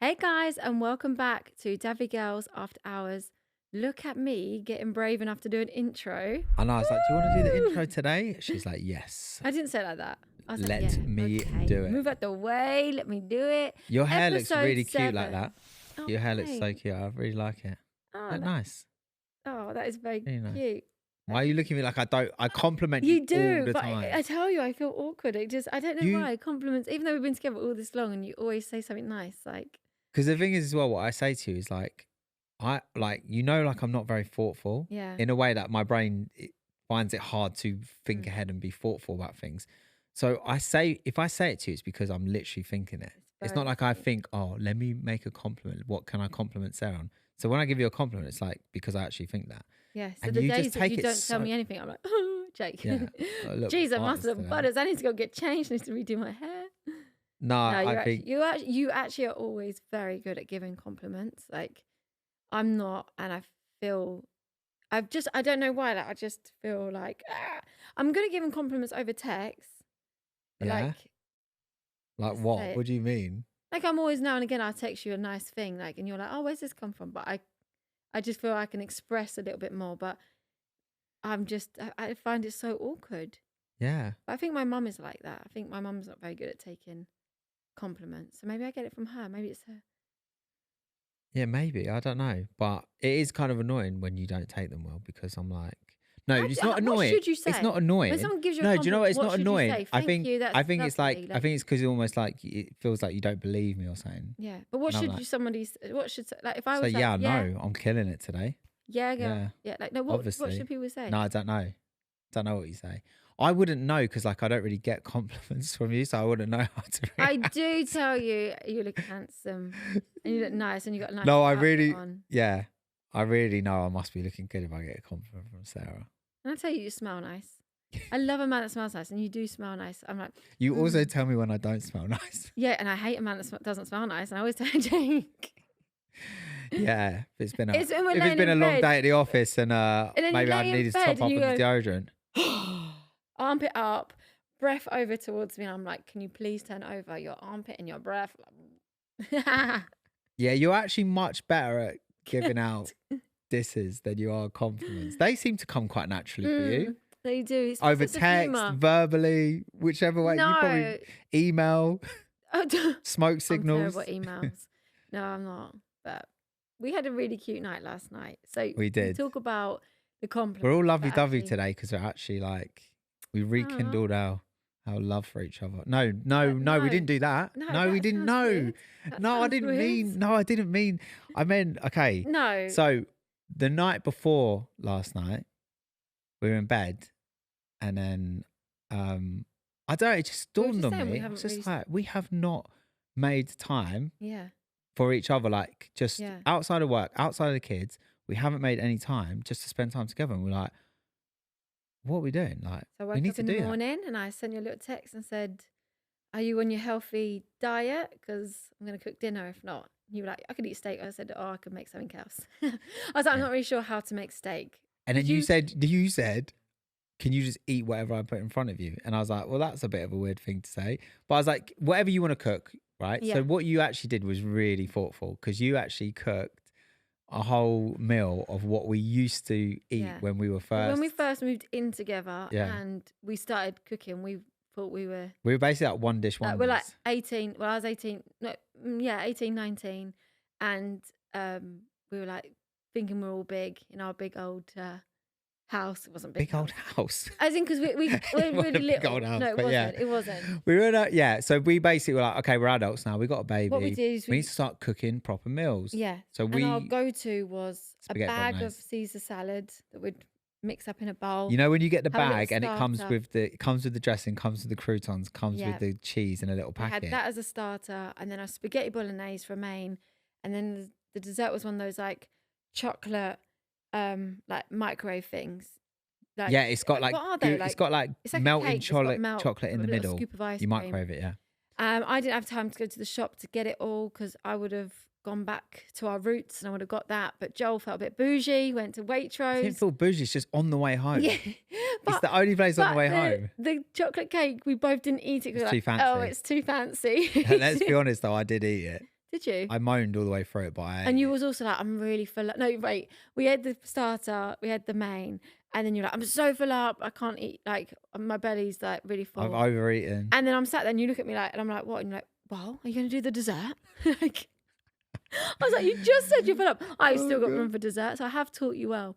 Hey guys, and welcome back to DadVGirls After Hours. Look at me getting brave enough to do an intro. And I was like, do you want to do the Woo! intro today? She's like, yes. I didn't say it like that. I was Let like, yeah, me okay. do it. Move out the way. Let me do it. Your hair looks Episode really cute 7. like that. Oh, Your hair looks so thanks. cute. I really like it. Oh, Look nice. Oh, that is very Really nice. cute. Why are you looking at me like I compliment you You do, all the but time? I tell you, I feel awkward. I don't know why. Compliments, even though we've been together all this long and you always say something nice, like. Because the thing is as well, what I say to you is like, I'm not very thoughtful. Yeah. In a way that my brain finds it hard to think ahead and be thoughtful about things. So if I say it to you, it's because I'm literally thinking it. It's not like I think, oh, let me make a compliment. What can I compliment Sarah on? So when I give you a compliment, it's like because I actually think that. Yeah. So And the you days just that take you it don't tell me anything, I'm like, oh, Jake. Yeah. Look, Jeez, I must artist have today. butters. I need to go get changed. I need to redo my hair. No, I think you actually are always very good at giving compliments. Like I'm not, and I don't know why. Like I just feel like I'm good at giving compliments over text. yeah. Like what? What do you mean? Like I'm always now and again I'll text you a nice thing, like, and you're like, oh, where's this come from? But I just feel I can express a little bit more. But I find it so awkward. Yeah. But I think my mum is like that. I think my mum's not very good at taking compliments. So maybe I get it from her. Maybe it's her. Yeah, maybe. I don't know. But it is kind of annoying when you don't take them well because I'm like, no, it's not annoying. What should you say? It's not annoying. When someone gives you a No, compliment, do you know what? It's not should you annoying. say? I Thank think you, that's I think it's like lovely, I think it's because almost like it feels like you don't believe me or something. Yeah, but what And I'm should like- you somebody what should like if I So was like, yeah, no, I'm killing it today. yeah, girl, Yeah. like no, what Obviously. should people say? No, I don't know. Don't know what you say. I wouldn't know because like I don't really get compliments from you, so I wouldn't know how to I react. do tell you, you look handsome and you look nice and you got a nice. No, I outfit really, on. yeah, I really know I must be looking good if I get a compliment from Sarah. And I tell you, you smell nice. I love a man that smells nice, and you do smell nice. I'm like, You also tell me when I don't smell nice. yeah, and I hate a man that doesn't smell nice, and I always tell Jake. Yeah, if it's been a, It's when we're if it's laying been a in long bed. day at the office and then you maybe I lay in needed to bed top and up you with go, deodorant. armpit up, breath over towards me, and I'm like, can you please turn over your armpit and your breath? Yeah, you're actually much better at giving out disses than you are compliments. They seem to come quite naturally for you. They do. It's Over sense of text, humour. verbally, whichever way. No. You probably email, smoke signals. I'm terrible at emails. No, I'm not. But we had a really cute night last night. So We did. talk about the compliments. We're all but lovey-dovey actually- today because we're actually like, we rekindled our love for each other. No, we didn't do that. No, we that didn't. sounds No, weird. That no, I sounds didn't weird. mean. No, I didn't mean. I meant okay. No. So the night before last night, we were in bed, and then I don't know. It just We were dawned just on saying we me. haven't It's just really- like we have not made time Yeah. for each other. Like just Yeah. outside of work, outside of the kids, we haven't made any time just to spend time together. And we're like, what are we doing? Like, So I we woke need up to in do the that. morning and I sent you a little text and said, are you on your healthy diet? Because I'm going to cook dinner if not. You were like, I could eat steak. I said, oh, I could make something else. I was like, I'm not really sure how to make steak. And then Did you said, can you just eat whatever I put in front of you? And I was like, well, that's a bit of a weird thing to say. But I was like, whatever you want to cook, right? Yeah. So what you actually did was really thoughtful because you actually cooked a whole meal of what we used to eat Yeah. when we were Well, first. when we first moved in together Yeah. and we started cooking, we thought we were We were basically like one dish wonders. we're like 18. Well, I was 18. No, 18, 19. And we were like thinking we're all big in our big old house. It wasn't big. Big old house. As in, because we're It really wasn't a big little. old house, No, it but wasn't. yeah. It wasn't. We were in a, yeah. So we basically were like, okay, we're adults now. We got a baby. What we did is we need to start cooking proper meals. Yeah. So And our go-to was a Spaghetti bag of bolognese. Caesar salad that we'd mix up in a bowl. You know when you get the Have a little bag and it comes starter. with the dressing, comes with the croutons, comes Yeah. with the cheese in a little We had packet. that as a starter, and then a spaghetti bolognese for main, and then the dessert was one of those like chocolate, like microwave things. Like, yeah, it's got like what are they? it's got like it's like a melting cake that's got chocolate chocolate in with the a little middle. Scoop of ice You cream. microwave it, yeah. I didn't have time to go to the shop to get it all because I would have gone back to our roots and I would have got that. But Joel felt a bit bougie, went to I didn't Waitrose. feel bougie. It's just on the way home. Yeah, It's the only place on the way home. The chocolate cake, we both didn't eat it because It's too like, oh, fancy. it's too fancy. And let's be honest, though, I did eat it. Did you? I moaned all the way through it, but I And ate you it. was also like, I'm really full up. No, wait. We had the starter, we had the main, and then you're like, I'm so full up, I can't eat. Like, my belly's like really I've full. overeaten. And then I'm sat there and you look at me like, and I'm like, what? And you're like, well, are you going to do the dessert? Like, I was like, you just said you're full up. I've still got room for dessert. So I have taught you well.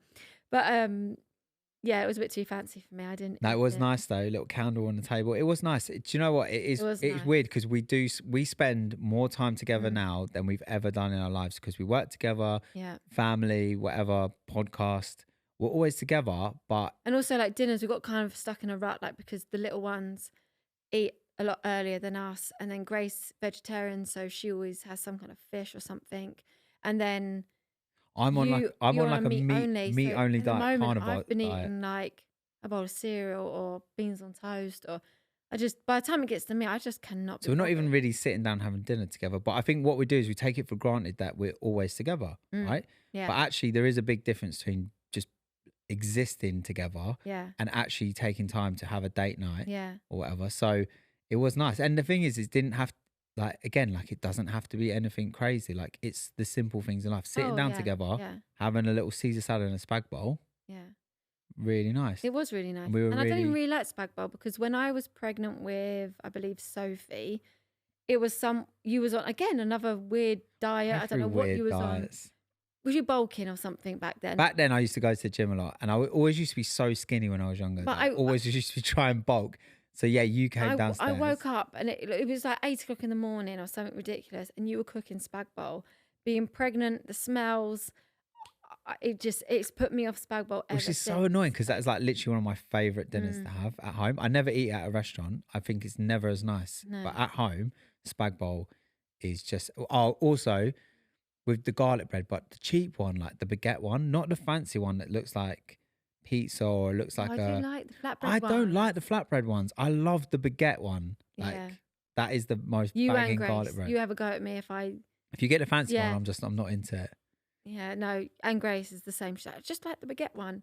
But yeah, it was a bit too fancy for me. I didn't. That eat was it. nice though. Little candle on the table. It was nice. Do you know what? It's nice. weird because we spend more time together now than we've ever done in our lives because we work together, Yeah. family, whatever, podcast. We're always together, but And also like dinners, we got kind of stuck in a rut, like because the little ones eat a lot earlier than us, and then Grace vegetarian, so she always has some kind of fish or something, and then I'm on like you're a meat meat only. meat So only at the diet, moment, carnivore I've been diet. eating like a bowl of cereal or beans on toast, or I just by the time it gets to me, I just cannot. So we're not even really sitting down having dinner together. But I think what we do is we take it for granted that we're always together, right? Yeah. But actually, there is a big difference between just existing together Yeah. and actually taking time to have a date night Yeah. or whatever. So it was nice. And the thing is, it didn't have it doesn't have to be anything crazy. Like it's the simple things in life. Sitting down together, Yeah. having a little Caesar salad and a spag bowl, Yeah. really nice. It was really nice. And we were I don't even really- really like spag bowl because when I was pregnant with, I believe, Sophie, it was you was on, again, another weird diet. I don't know what you was on. Was you bulking or something back then? Back then, I used to go to the gym a lot, and I always used to be so skinny when I was younger. But I always used to try and bulk. So yeah, you came downstairs. I woke up and it was like 8 o'clock in the morning or something ridiculous, and you were cooking spag bowl. Being pregnant, the smells, it's put me off spag bowl. Which is so annoying because that is like literally one of my favourite dinners to have at home. I never eat at a restaurant. I think it's never as nice. No. But at home, spag bowl is just. Oh, also with the garlic bread, but the cheap one, like the baguette one, not the fancy one that looks like pizza or looks like I do like the flatbread I don't ones. like the flatbread ones. I love the baguette one. Like Yeah. that is the most You and banging Grace, garlic bread. you have a go at me if I. If you get the fancy Yeah. one, I'm not into it. Yeah, no, and Grace is the same. She's like, just like the baguette one.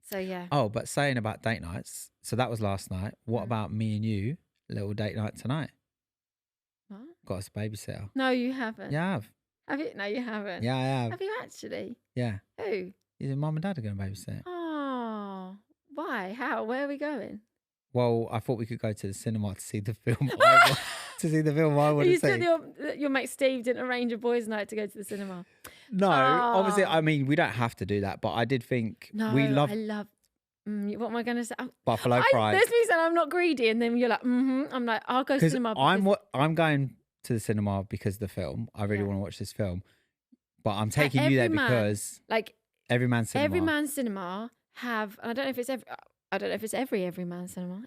So yeah. Oh, but saying about date nights, so that was last night. What about me and you? Little date night tonight. What? Got us a babysitter. No, you haven't. Yeah, I have. Have you? No, you haven't. Yeah, I have. Have you actually? Yeah. Who? Is mum and dad are going to babysit? Oh, why? How? Where are we going? Well, I thought we could go to the cinema to see the film. To see the film I want You to see. said your mate Steve didn't arrange a boys' night to go to the cinema. No, obviously, Oh. I mean, we don't have to do that, but I did think No, we love I love. What am I going to say? buffalo fries. There's me saying I'm not greedy, and then you're like, I'm like, I'll go to Because cinema. I'm going to the cinema because of the film. I really Yeah. want to watch this film, but I'm taking you there every man- because like every man cinema. every man cinema have, and I don't know if it's every man cinema,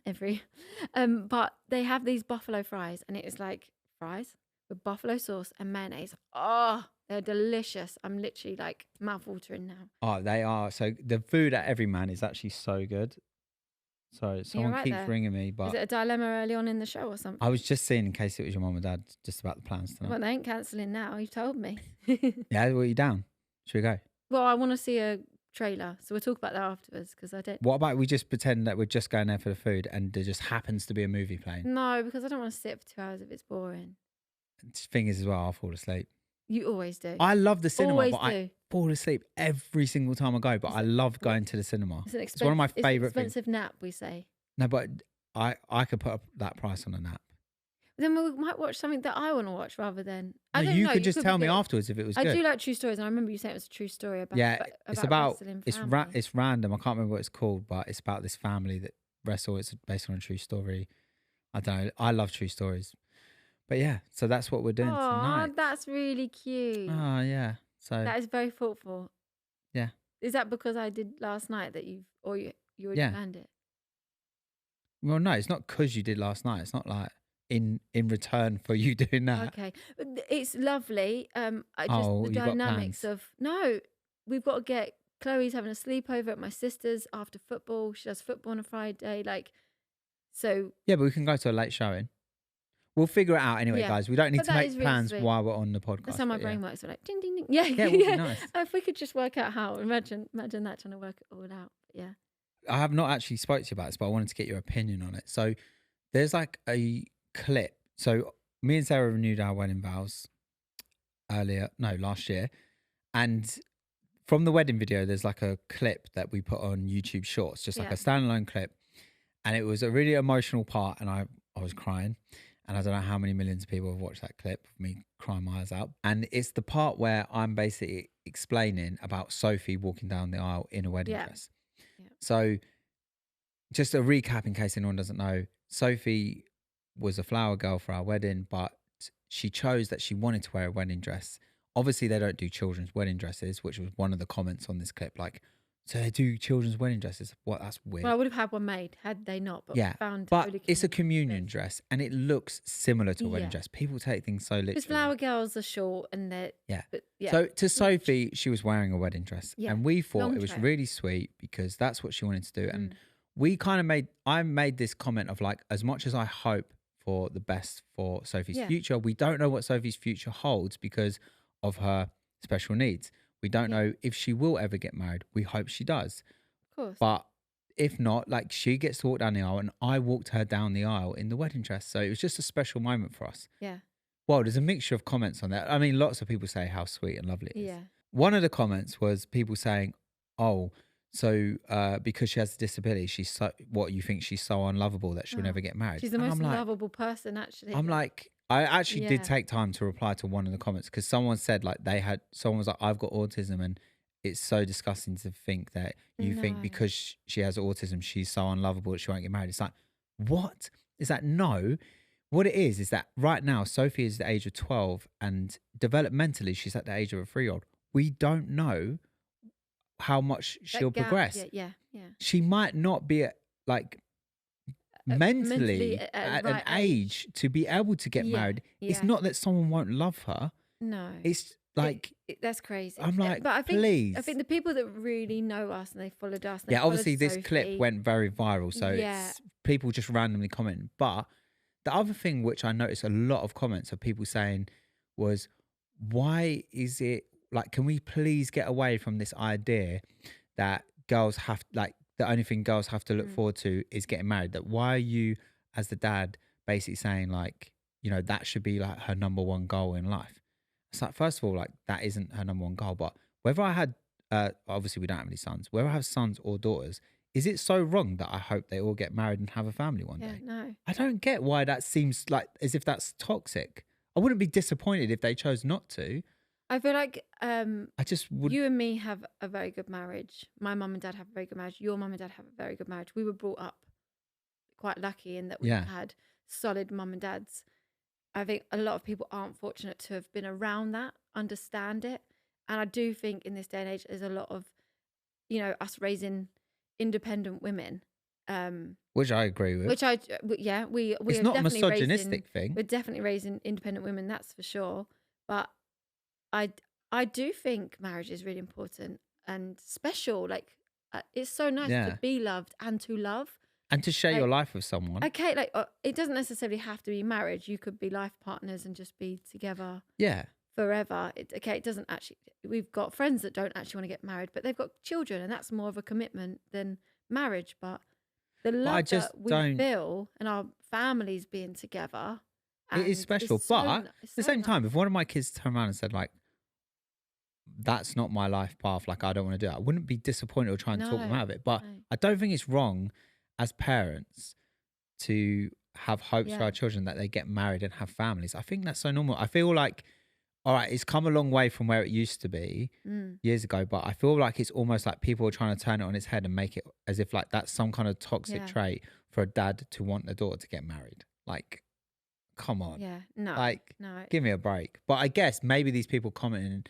but they have these buffalo fries, and it is like fries with buffalo sauce and mayonnaise. Oh, they're delicious. I'm literally like mouth watering now. Oh, they are. So the food at Every Man is actually so good. So someone right keeps there. ringing me, Is but it a dilemma early on in the show or something? I was just seeing in case it was your mum and dad, just about the plans tonight. Well, they ain't cancelling now. You've told me. Yeah, well, you down? Should we go? Well, I want to see a trailer, so we'll talk about that afterwards because I don't. What about we just pretend that we're just going there for the food and there just happens to be a movie playing? No, because I don't want to sit for 2 hours if it's boring. Thing is as well, I'll fall asleep. You always do. I love the cinema, always but do. I fall asleep every single time I go. But I love going to the cinema. It's one of my favourite things. Expensive nap, we say. No, but I could put up that price on a nap. Then we might watch something that I want to watch rather than. I No, don't you know. could just tell me be good. afterwards if it was I good. do like true stories, and I remember you saying it was a true story about. Yeah, it's about wrestling it's family. it's random. I can't remember what it's called, but it's about this family that wrestle. It's based on a true story. I don't know. I love true stories, but yeah. So that's what we're doing tonight. That's really cute. Oh yeah. So That is very thoughtful. Yeah. Is that because I did last night that you already Yeah. planned it? well, no, it's not because you did last night. It's not like in return for you doing that. Okay, it's lovely. I just Oh, the you've got dynamics plans. of no, we've got to get. Chloe's having a sleepover at my sister's after football. She does football on a Friday, so. Yeah, but we can go to a late showing. We'll figure it out anyway, Yeah, guys. We don't need but to that is make really plans sweet. while we're on the podcast. That's how my but yeah. brain works. We're like ding ding ding. Yeah, Yeah, it would be nice. If we could just work out how. Imagine that trying to work it all out. Yeah. I have not actually spoke to you about this, but I wanted to get your opinion on it. So there's like a clip. So me and Sarah renewed our wedding vows, last year. And from the wedding video, there's like a clip that we put on YouTube Shorts, just like a standalone clip. And it was a really emotional part. And I was crying. And I don't know how many millions of people have watched that clip of me crying my eyes out. And it's the part where I'm basically explaining about Sophie walking down the aisle in a wedding dress. Yeah. So just a recap in case anyone doesn't know, Sophie was a flower girl for our wedding, but she chose that she wanted to wear a wedding dress. Obviously, they don't do children's wedding dresses, which was one of the comments on this clip. Like, so they do children's wedding dresses. What? That's weird. Well, I would have had one made had they not. But yeah, but it's a communion dress, and it looks similar to a wedding dress. People take things so literally. Because flower girls are short, and they're So to Sophie, she was wearing a wedding dress, and we thought it was really sweet because that's what she wanted to do. And we kind of I made this comment of like, as much as I hope for the best for Sophie's future, we don't know what Sophie's future holds because of her special needs. We don't know if she will ever get married. We hope she does. Of course. But if not, like, she gets to walk down the aisle and I walked her down the aisle in the wedding dress. So it was just a special moment for us. Yeah. Well, there's a mixture of comments on that. I mean, lots of people say how sweet and lovely it is. Yeah. One of the comments was people saying, oh, so because she has a disability, she's you think she's so unlovable that she'll never get married? She's the most lovable person, actually. I'm like, I actually did take time to reply to one of the comments because someone said like someone was like, I've got autism and it's so disgusting to think that you think because she has autism, she's so unlovable that she won't get married. It's like, what? Is that no? What it is that right now, Sophie is the age of 12 and developmentally, she's at the age of a 3-year-old. We don't know how much she'll progress. Yeah. She might not be mentally at an age to be able to get married. It's not that someone won't love her. No. It's like... that's crazy. I'm like, but I think the people that really know us and they followed us... obviously this clip went very viral, so it's people just randomly commenting. But the other thing which I noticed a lot of comments of people saying was, why is it... Like, can we please get away from this idea that girls have... Like, the only thing girls have to look forward to is getting married. That why are you, as the dad, basically saying like, you know, that should be like her number one goal in life? It's like, first of all, like that isn't her number one goal. But whether I had, obviously we don't have any sons, whether I have sons or daughters, is it so wrong that I hope they all get married and have a family one day? No. I don't get why that seems like as if that's toxic. I wouldn't be disappointed if they chose not to. I feel like I just would. You and me have a very good marriage. My mum and dad have a very good marriage. Your mum and dad have a very good marriage. We were brought up quite lucky in that we had solid mum and dads. I think a lot of people aren't fortunate to have been around that, understand it. And I do think in this day and age, there's a lot of, you know, us raising independent women. Which I agree with. Which we it's are not a definitely misogynistic thing. We're definitely raising independent women, that's for sure. But I do think marriage is really important and special. Like, it's so nice to be loved and to love. And to share your life with someone. Okay, like it doesn't necessarily have to be marriage. You could be life partners and just be together forever. It doesn't actually... We've got friends that don't actually want to get married, but they've got children and that's more of a commitment than marriage. But the love that we feel and our families being together... It is special. But at the same time, if one of my kids turned around and said like, that's not my life path, like I don't want to do it, I wouldn't be disappointed or try and talk them out of it. But I don't think it's wrong as parents to have hopes for our children that they get married and have families. I think that's so normal. I feel like, all right, it's come a long way from where it used to be years ago, but I feel like it's almost like people are trying to turn it on its head and make it as if like that's some kind of toxic trait for a dad to want a daughter to get married. Like, come on. Yeah, no. Like, no. give me a break. But I guess maybe these people commenting,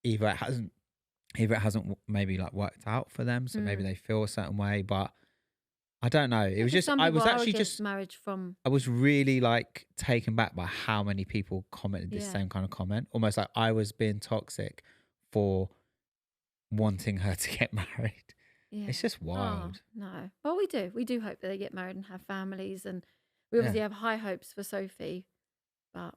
either it hasn't maybe like worked out for them, so maybe they feel a certain way, but I don't know. It was just, I was actually just marriage from... I was really like taken back by how many people commented this same kind of comment. Almost like I was being toxic for wanting her to get married. Yeah. It's just wild. Oh, no. Well, we do hope that they get married and have families, and we obviously have high hopes for Sophie, but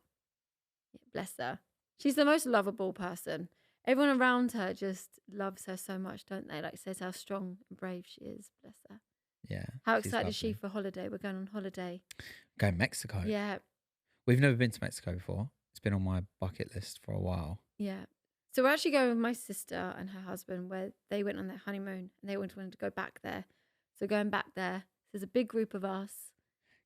bless her. She's the most lovable person. Everyone around her just loves her so much, don't they? Like, says how strong and brave she is. Bless her. Yeah. How excited is she for holiday? We're going on holiday. Going to Mexico. Yeah. We've never been to Mexico before. It's been on my bucket list for a while. Yeah. So we're actually going with my sister and her husband, where they went on their honeymoon and they wanted to go back there. So going back there, there's a big group of us.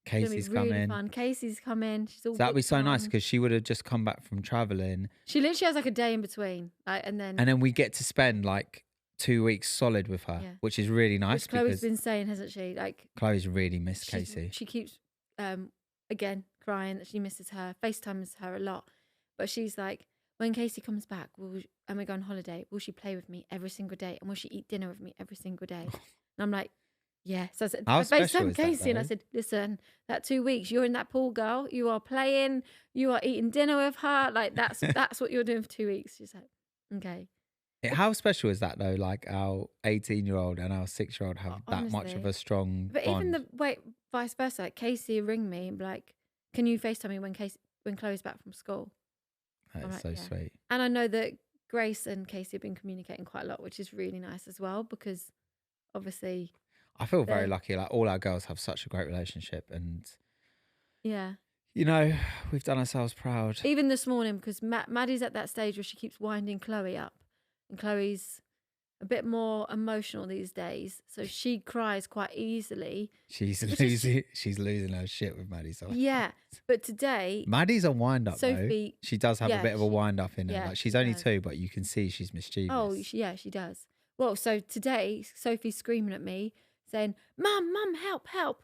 It's gonna Casey's be really coming. fun. Casey's coming. She's all So that'd be booked so nice on. because she would have just come back from traveling, She literally has like a day in between, like, and then we get to spend like 2 weeks solid with her, Yeah. which is really nice which Chloe's because been saying, hasn't she? Like, Chloe's really missed Casey. she keeps again crying that she misses her. FaceTimes her a lot, but she's like, when Casey comes back, and we go on holiday, will she play with me every single day, and will she eat dinner with me every single day? And I'm like, yeah. So I said, How I special FaceTimed is that, Casey and I though? said, listen, that 2 weeks you're in that pool, girl. You are playing. You are eating dinner with her. Like that's what you're doing for 2 weeks. She's like, okay. How special is that though? Like our 18-year-old and our 6-year-old have that much of Honestly. a strong But bond. even vice versa, like Casey ring me and be like, can you FaceTime me when Chloe's back from school? That I'm is like, so yeah. sweet. And I know that Grace and Casey have been communicating quite a lot, which is really nice as well, because obviously, I feel very they're- lucky. Like all our girls have such a great relationship, and yeah. you know, we've done ourselves proud. Even this morning, because Maddie's at that stage where she keeps winding Chloe up, and Chloe's a bit more emotional these days, so she cries quite easily. She's Which is- losing her shit with Maddie. So Yeah, but today, Maddie's a wind up though. Sophie, She does have a yeah, bit of a she- wind up in her. yeah, Like she's she only does. 2, but you can see she's mischievous. she does. Well, so today, Sophie's screaming at me, saying, Mum, help, help.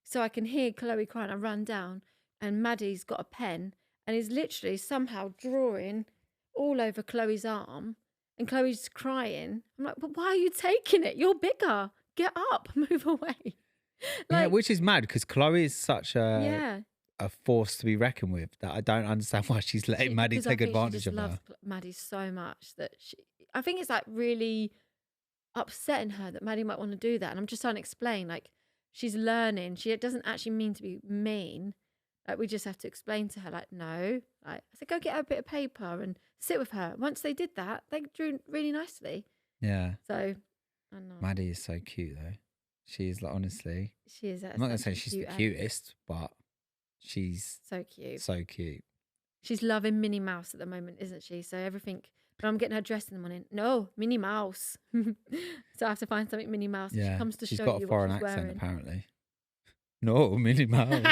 So I can hear Chloe crying. I run down, and Maddie's got a pen, and he's literally somehow drawing all over Chloe's arm, and Chloe's crying. I'm like, but why are you taking it? You're bigger. Get up, move away. Yeah, which is mad because Chloe is such yeah. a force to be reckoned with that I don't understand why she's letting Maddie Because I take think advantage she of just her. loves Maddie so much that I think it's like really upsetting her that Maddie might want to do that. And I'm just trying to explain, like, she's learning. She doesn't actually mean to be mean. Like, we just have to explain to her, like, no. Like, I said, go get her a bit of paper and sit with her. Once they did that, they drew really nicely. Yeah. So, I don't know. Maddie is so cute though. She is like, honestly. She is. I'm not going to say she's the cutest, but she's So cute. so cute. She's loving Minnie Mouse at the moment, isn't she? So everything. But I'm getting her dressed in the morning. No, Minnie Mouse. So I have to find something Minnie Mouse. Yeah. She comes to she's show got you a foreign what she's accent wearing. apparently. No, Minnie Mouse.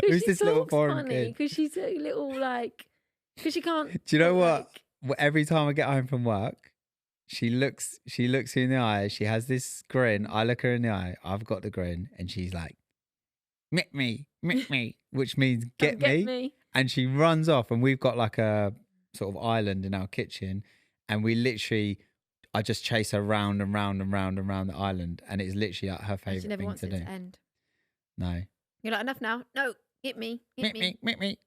Who's She this little talks foreign funny kid? because she's a little like because she can't. Do you know what? like- Every time I get home from work, she looks me in the eye. She has this grin. I look her in the eye. I've got the grin, and she's like, "Mick me," which means Come get me. And she runs off, and we've got like a sort of island in our kitchen, and I just chase her round and round and round and round the island, and it's literally like her And favourite she never thing wants to it do. to end. No, You're like, enough now. No, get me. Mick me.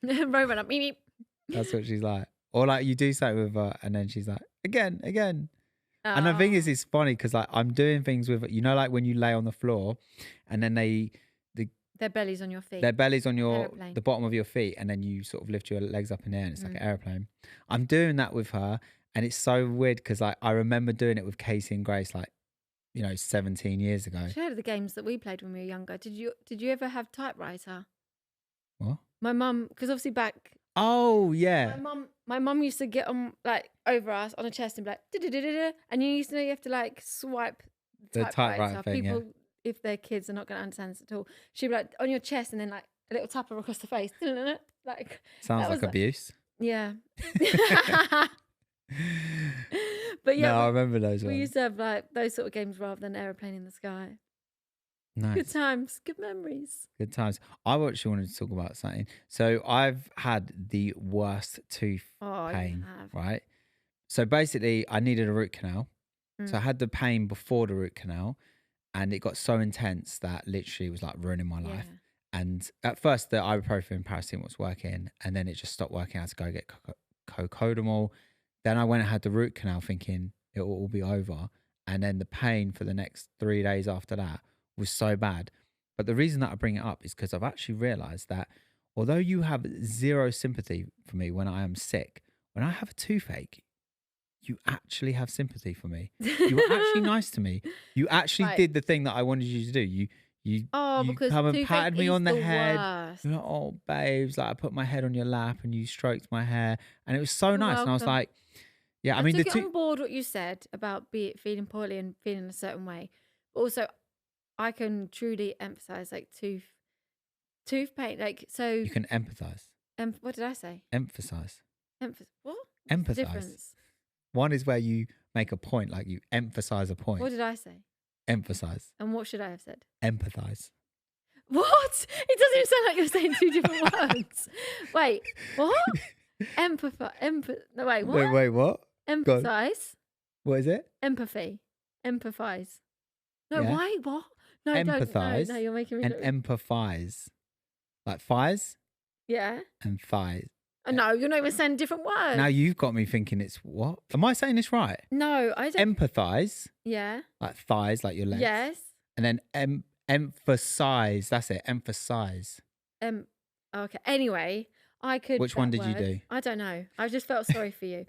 Roman up, me. That's what she's like. Or like you do something with her, and then she's like, again. And the thing is, Oh. it's funny because like I'm doing things with, you know, like when you lay on the floor, and then Their belly's on your feet. their belly's on Aeroplane. the bottom of your feet, and then you sort of lift your legs up in the air, and it's like an airplane. I'm doing that with her, and it's so weird because like I remember doing it with Casey and Grace, like 17 years ago. Have you heard of the games that we played when we were younger? Did you ever have typewriter? What? My mum, because obviously back. Oh yeah. My mum used to get on like over us on a chest and be like, "Da-da-da-da-da," and you used to know you have to like swipe The typewriter thing, yeah. People, if they're kids, are not going to understand this at all. She'd be like on your chest and then like a little tapper across the face. Like Sounds that like was abuse. yeah. But yeah, No, I remember those we ones. used to have like those sort of games rather than aeroplane in the sky. Good Nice. times, good memories. Good times. I actually wanted to talk about something. So I've had the worst tooth Oh, pain, you have. right? So basically, I needed a root canal. Mm. So I had the pain before the root canal, and it got so intense that literally was like ruining my life. Yeah. And at first, the ibuprofen, paracetamol was working, and then it just stopped working. I had to go get cocodamol. Then I went and had the root canal, thinking it will all be over. And then the pain for the next 3 days after that was so bad. But the reason that I bring it up is because I've actually realized that although you have zero sympathy for me when I am sick, when I have a toothache, you actually have sympathy for me. You were actually nice to me. You actually Right. did the thing that I wanted you to do. You Oh, you because come and toothache patted me is on the head. just. You're like, oh, babes, like I put my head on your lap and you stroked my hair, and it was so You're nice. And I was welcome. like, yeah, I I mean, the took it two. on board what you said about feeling poorly and feeling a certain way. But also, I can truly emphasize like tooth pain. Like, so, You can empathize. what did I say? Emphasize. What? What's the Empathize. difference? One is where you make a point, like you emphasize a point. What did I say? Emphasize. And what should I have said? Empathize. What? It doesn't even sound like you're saying two different words. Wait, what? No, wait, what? Wait, what? Empathize. What is it? Empathy. Empathize. No, Yeah. why? What? No, Empathize. No, you're making me And look. empathize. Like thighs Yeah. and thighs. No, you're not even saying different words. Now you've got me thinking it's what? Am I saying this right? No, I don't. Empathize. Yeah. Like thighs, like your legs. Yes. And then emphasize. That's it. Emphasize. Okay. Anyway, I could. Which one did you do? I don't know. I just felt sorry for you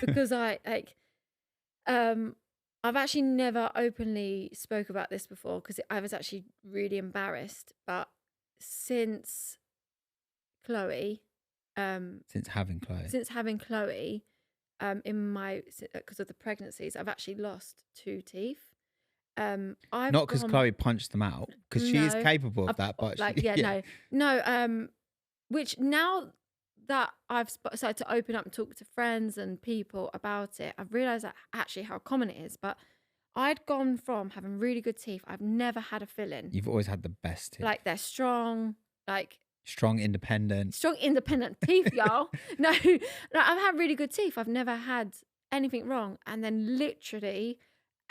because I've actually never openly spoke about this before because I was actually really embarrassed. But since Chloe, Since having Chloe. Because of the pregnancies, I've actually lost 2 teeth. I've Not because gone- Chloe punched them out, because she is No, capable of I've- that. But like, she, yeah, no. Which now that I've started to open up and talk to friends and people about it, I've realised that actually how common it is. But I'd gone from having really good teeth. I've never had a filling. You've always had the best teeth. Like they're strong, like strong, independent teeth, y'all. No, I've had really good teeth. I've never had anything wrong. And then literally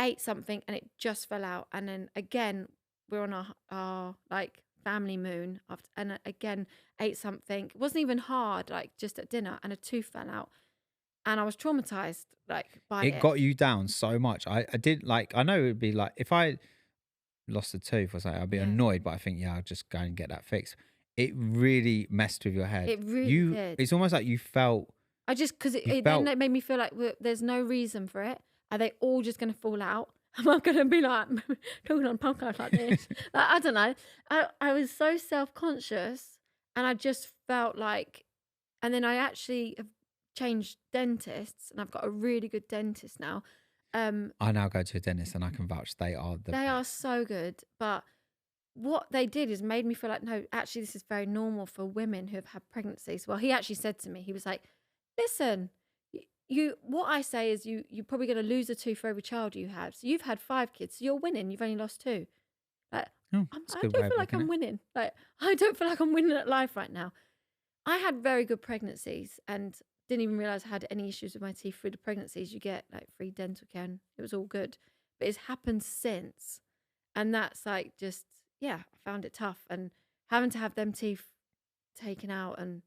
ate something and it just fell out. And then again, we're on our like family moon and again ate something. It wasn't even hard, like just at dinner, and a tooth fell out. And I was traumatized like by it. It got you down so much. I did like, I know it would be like, if I lost a tooth or something, I'd be annoyed, but I think, yeah, I'll just go and get that fixed. It really messed with your head. It really did. It's almost like you felt. Because then it made me feel like there's no reason for it. Are they all just going to fall out? Am I going to be like talking on a podcast like this? Like, I don't know. I was so self-conscious and I just felt like, and then I actually have changed dentists and I've got a really good dentist now. I now go to a dentist and I can vouch they are so good. But what they did is made me feel like, no, actually this is very normal for women who have had pregnancies. Well, he actually said to me, he was like, listen, what I say is you're probably going to lose a tooth for every child you have. So you've had 5 kids, so you're winning. You've only lost 2. Like, I don't feel like I'm winning. Like, I don't feel like I'm winning at life right now. I had very good pregnancies and didn't even realize I had any issues with my teeth through the pregnancies. You get like free dental care and it was all good. But it's happened since. And that's like just, yeah, I found it tough. And having to have them teeth taken out and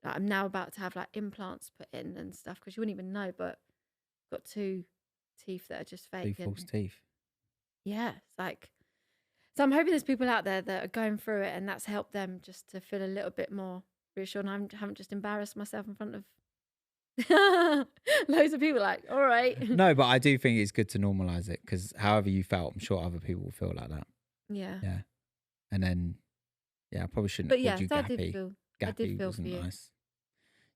I'm now about to have like implants put in and stuff because you wouldn't even know, but I've got 2 teeth that are just fake. 2 false teeth. Yeah, it's like, so I'm hoping there's people out there that are going through it and that's helped them just to feel a little bit more reassured. And I haven't just embarrassed myself in front of loads of people like, all right. No, but I do think it's good to normalize it because however you felt, I'm sure other people will feel like that. Yeah. Yeah. And then, yeah, I probably shouldn't But have yeah, called you that Gappy. did feel, I Gappy did feel for wasn't you. nice.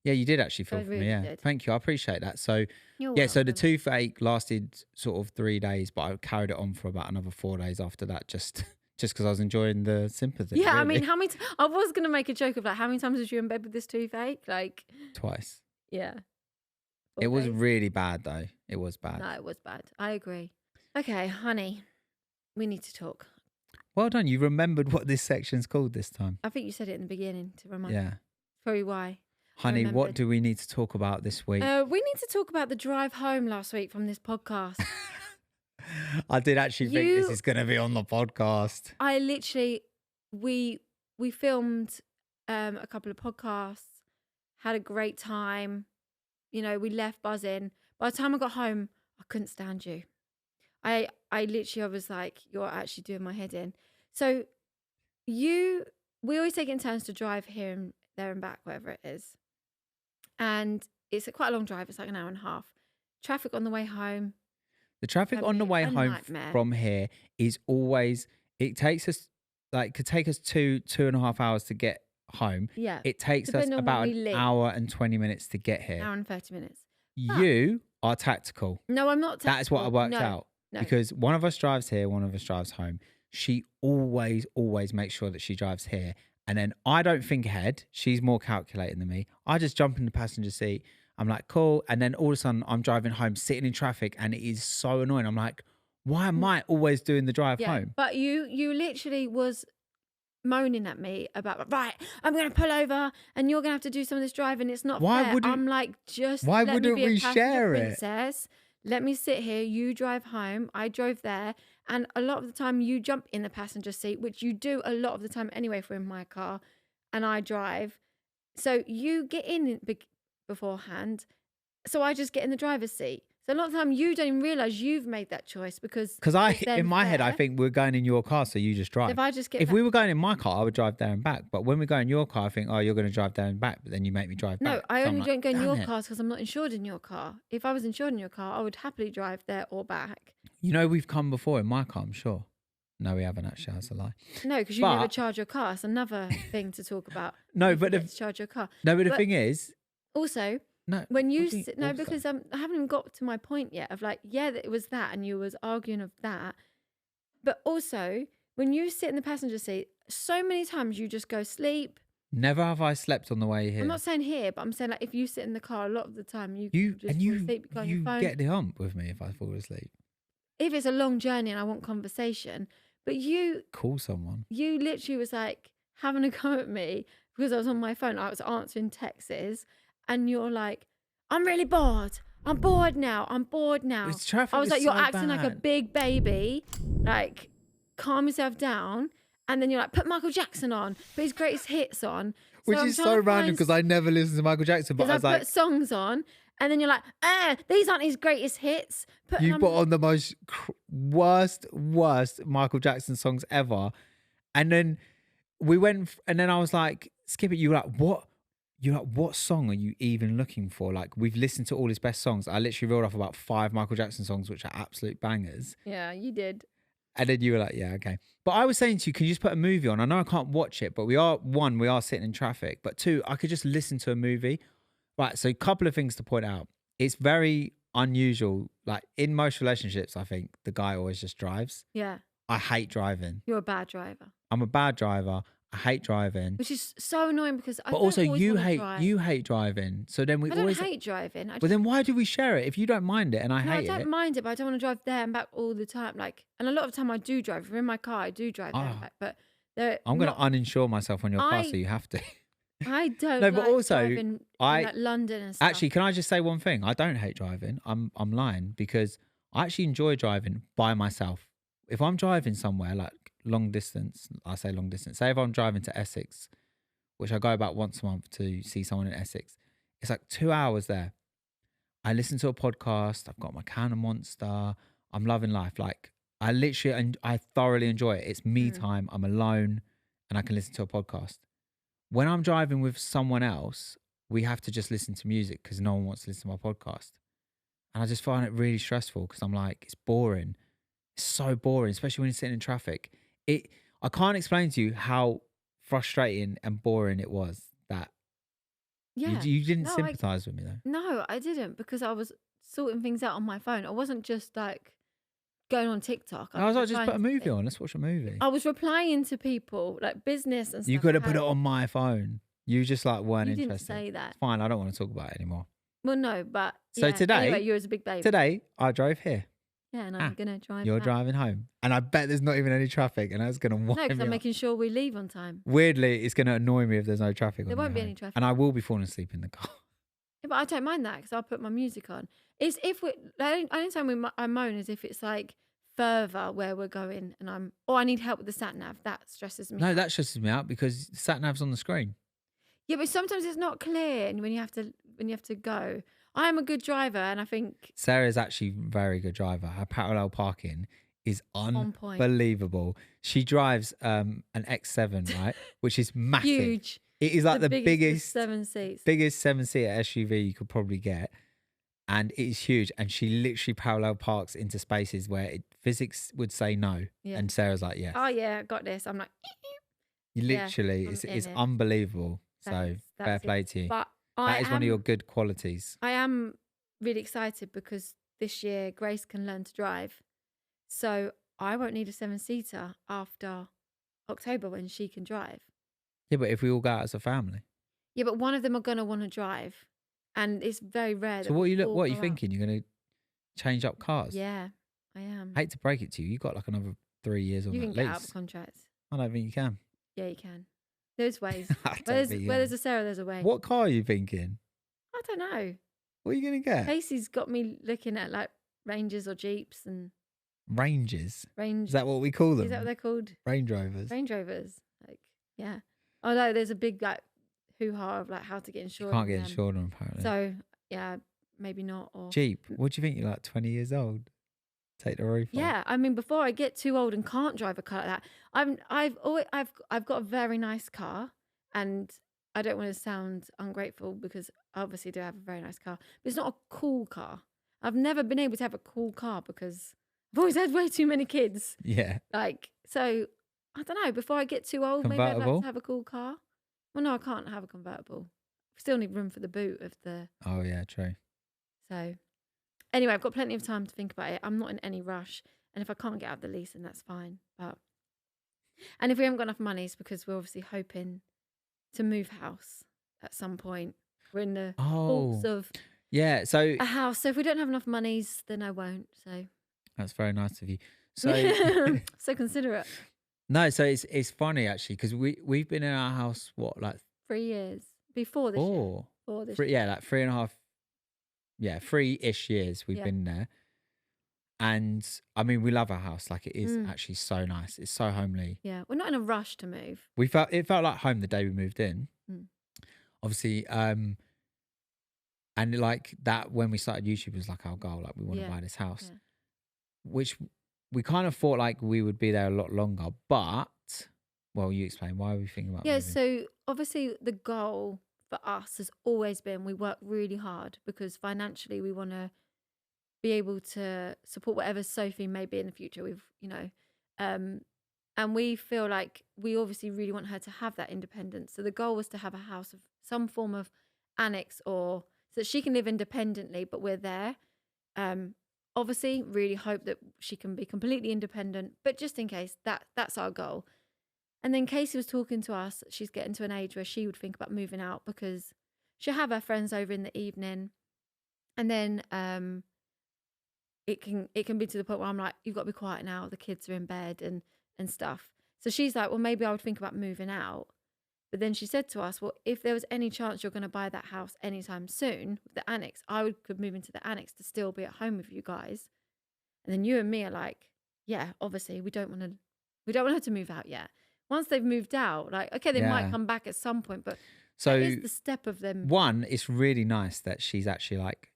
Yeah, you did actually feel I for really me. Yeah. did. Thank you. I appreciate that. So, You're yeah, so the welcome. toothache lasted sort of 3 days, but I carried it on for about another 4 days after that, just because I was enjoying the sympathy. Yeah, really. I mean, how many? I was gonna make a joke of like, how many times was you in bed with this toothache? Like, Twice. yeah. It was days? really bad though. It was bad. No, it was bad. I agree. Okay, honey, we need to talk. Well done. You remembered what this section's called this time. I think you said it in the beginning to remind. Yeah. Probably why. Honey, what remembered. do we need to talk about this week? We need to talk about the drive home last week from this podcast. I did actually think this is going to be on the podcast. I literally, we filmed a couple of podcasts, had a great time. You know, we left buzzing. By the time I got home, I couldn't stand you. I literally, I was like, you're actually doing my head in. So we always take it in turns to drive here and there and back, whatever it is. And it's quite a long drive. It's like an hour and a half. Traffic on the way home. The traffic on the way home nightmare. from here is always, it takes us like could take us 2.5 hours to get home. Yeah. It takes us Depending on when about we an leave. hour and 20 minutes to get here. Hour and 30 minutes. You are tactical. No, I'm not tactical. That is what I worked out. No. Because one of us drives here, one of us drives home. She always makes sure that she drives here. And then I don't think ahead. She's more calculating than me. I just jump in the passenger seat. I'm like, cool. And then all of a sudden I'm driving home, sitting in traffic, and it is so annoying. I'm like, why am I always doing the drive home? But you literally was moaning at me about, right, I'm going to pull over and you're going to have to do some of this driving. It's not fair. I'm like, just why let wouldn't me be we a passenger share princess. Let me sit here. You drive home. I drove there. And a lot of the time you jump in the passenger seat, which you do a lot of the time anyway if we're in my car and I drive. So you get in beforehand. So I just get in the driver's seat. So a lot of the time you don't even realise you've made that choice because in my head I think we're going in your car, so you just drive. If I just get if we were going in my car, I would drive there and back. But when we go in your car, I think, oh, you're going to drive there and back, but then you make me drive back. No, I So only I'm don't go in your "Damn it." cars because I'm not insured in your car. If I was insured in your car, I would happily drive there or back. You know, we've come before in my car, I'm sure. No, we haven't actually. That's a lie. No, because you never charge your car. That's another thing to talk about. No, You but forget to charge your car. the thing is, Also, no. when you what do sit, no, also? because I haven't even got to my point yet of like, yeah, that it was that, and you was arguing of that. But also, when you sit in the passenger seat, so many times you just go sleep. Never have I slept on the way here. I'm not saying here, but I'm saying like if you sit in the car a lot of the time, you just fall asleep, you go on your phone. Get the hump with me if I fall asleep. If it's a long journey and I want conversation, but you Call someone. You literally was like having a go at me because I was on my phone. I was answering texts, and you're like, "I'm really bored. I'm bored now. I'm bored now." Traffic I was like, "You're so acting like a bad." big baby. Like, calm yourself down." And then you're like, "Put Michael Jackson on. Put his greatest hits on." Which is so random because I never listen to Michael Jackson. But I was like, put songs on. And then you're like, these aren't his greatest hits. You put on the most worst Michael Jackson songs ever. And then we went, and then I was like, skip it. You were like, what? You're like, what song are you even looking for? Like, we've listened to all his best songs. I literally reeled off about 5 Michael Jackson songs, which are absolute bangers. Yeah, you did. And then you were like, yeah, okay. But I was saying to you, can you just put a movie on? I know I can't watch it, but we are sitting in traffic. But 2, I could just listen to a movie. Right, so a couple of things to point out. It's very unusual. Like in most relationships, I think the guy always just drives. Yeah. I hate driving. You're a bad driver. I'm a bad driver. I hate driving. Which is so annoying because I but don't also always you wanna hate drive. driving. So then we I don't always hate driving. But then why do we share it if you don't mind it and I hate I don't it? mind it, but I don't want to drive there and back all the time. Like, and a lot of the time I do drive. If we're in my car, I do drive there and back. But I'm going to uninsure myself on your car, so you have to. I don't. No, but like also driving in, like London and stuff. Actually, can I just say one thing? I don't hate driving. I'm lying because I actually enjoy driving by myself. If I'm driving somewhere like long distance, I say long distance. Say if I'm driving to Essex, which I go about once a month to see someone in Essex, it's like 2 hours there. I listen to a podcast. I've got my can of Monster. I'm loving life. Like I literally and I thoroughly enjoy it. It's me time. I'm alone, and I can listen to a podcast. When I'm driving with someone else, we have to just listen to music because no one wants to listen to my podcast. And I just find it really stressful because I'm like, it's boring. It's so boring, especially when you're sitting in traffic. I can't explain to you how frustrating and boring it was that you didn't sympathize with me though. No, I didn't because I was sorting things out on my phone. I wasn't just like going on TikTok. I was like, just put a movie on. Let's watch a movie. I was replying to people like business and stuff. You could have put it on my phone. You just like weren't you interested. Didn't say that. It's fine. I don't want to talk about it anymore. Well, no, but so today, anyway, you was a big baby. Today, I drove here. Yeah, and I'm gonna drive. You're back. driving home, and I bet there's not even any traffic, and that's gonna wind No, because me I'm up. making sure we leave on time. Weirdly, it's gonna annoy me if there's no traffic. There won't be any traffic, and I will be falling asleep in the car. Yeah, but I don't mind that because I'll put my music on. It's if we. The only time I moan is if it's like further where we're going, and I need help with the sat nav. That stresses me. No, out. that stresses me out because the sat nav's on the screen. Yeah, but sometimes it's not clear, and when you have to go. I am a good driver, and I think Sarah's actually a very good driver. Her parallel parking is unbelievable. She drives an X7, right, which is massive. Huge. It is like the biggest 7 seats, biggest 7-seater SUV you could probably get. and it is huge. And she literally parallel parks into spaces where physics would say no, Yeah. and Sarah's like, yes. Oh yeah, got this. I'm like, You yeah, literally, I'm it's in it. unbelievable. So Thanks. fair That's play it. to you. But That is one of your good qualities. I am really excited because this year Grace can learn to drive. So I won't need a 7-seater after October when she can drive. Yeah, but if we all go out as a family. Yeah, but one of them are going to want to drive. And it's very rare. So that what we are all you go out. thinking? You're going to change up cars? Yeah, I am. I hate to break it to you. You've got like another 3 years on You that can get out of lease. contracts. I don't think you can. Yeah, you can. There's ways. I don't Where think you there's can. a Sarah, there's a way. What car are you thinking? I don't know. What are you going to get? Casey's got me looking at like Rangers or Jeeps and Ranges. Range. Is that what we call them? Is that what they're called? Range Rovers. Range Rovers. Like, yeah. Oh no, there's a big like hoo-ha of like how to get insured. You can't on get them. insured on apparently. So yeah, maybe not. Or Jeep. What do you think? You're like 20 years old. Take the roof off. yeah, I mean, before I get too old and can't drive a car like that, I've got a very nice car, and I don't want to sound ungrateful because I obviously do have a very nice car, but it's not a cool car. I've never been able to have a cool car because I've always had way too many kids. Yeah. Like, so I don't know. Before I get too old, maybe I'd like Convertible? to have a cool car. Well, no, I can't have a convertible. Still need room for the boot of the. Oh yeah, true. So, anyway, I've got plenty of time to think about it. I'm not in any rush, and if I can't get out of the lease, then that's fine. And if we haven't got enough money, it's because we're obviously hoping to move house at some point. We're in the thoughts of Yeah. So a house. So if we don't have enough monies, then I won't. So that's very nice of you. So so considerate. no, so it's funny actually because we've been in our house like 3 years before this year. Before this year. Yeah, like 3.5. Yeah, 3-ish years we've been there. And I mean, we love our house. Like it is actually so nice. It's so homely. Yeah, we're not in a rush to move. It felt like home the day we moved in. Obviously, and like that when we started YouTube was like our goal. Like we want to buy this house, which we kind of thought like we would be there a lot longer. But well, you explain why are we thinking about moving? So obviously the goal for us has always been we work really hard because financially we want to be able to support whatever Sophie may be in the future. And we feel like we obviously really want her to have that independence. So the goal was to have a house of some form of annex or so that she can live independently, but we're there. Obviously, really hope that she can be completely independent, but just in case, that's our goal. And then Casey was talking to us. She's getting to an age where she would think about moving out because she'll have her friends over in the evening, and then it can be to the point where I'm like, you've got to be quiet now. The kids are in bed and stuff. So she's like, well, maybe I would think about moving out. But then she said to us, well, if there was any chance you're going to buy that house anytime soon with the annex, could move into the annex to still be at home with you guys. And then you and me are like, yeah, obviously we don't want her to move out yet. Once they've moved out, like, okay, they might come back at some point, but so that is the step of them. One, it's really nice that she's actually like,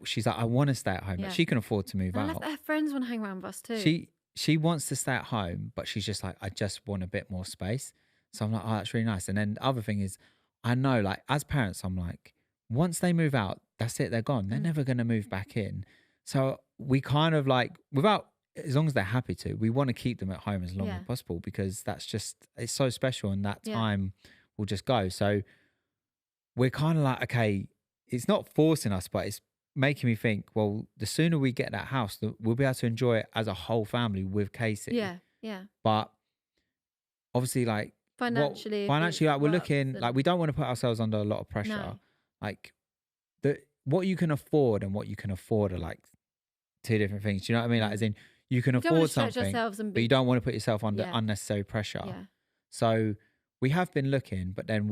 she's like, I want to stay at home. Yeah. Like she can afford to move out. Her friends want to hang around with us too. She wants to stay at home, but she's just like, I just want a bit more space. So I'm like, oh, that's really nice. And then the other thing is, I know, like, as parents, I'm like, once they move out, that's it, they're gone. They're never going to move back in. So we kind of like, as long as they're happy to, we want to keep them at home as long as possible because it's so special and that time will just go. So we're kind of like, okay, it's not forcing us, but it's making me think, well, the sooner we get that house, we'll be able to enjoy it as a whole family with Casey. Yeah, yeah. But obviously, like, financially, like we're looking, like we don't want to put ourselves under a lot of pressure. No. Like what you can afford and what you can afford are like two different things. Do you know what I mean? Like, as in, you can afford something, but you don't want to put yourself under unnecessary pressure. Yeah. So we have been looking, but then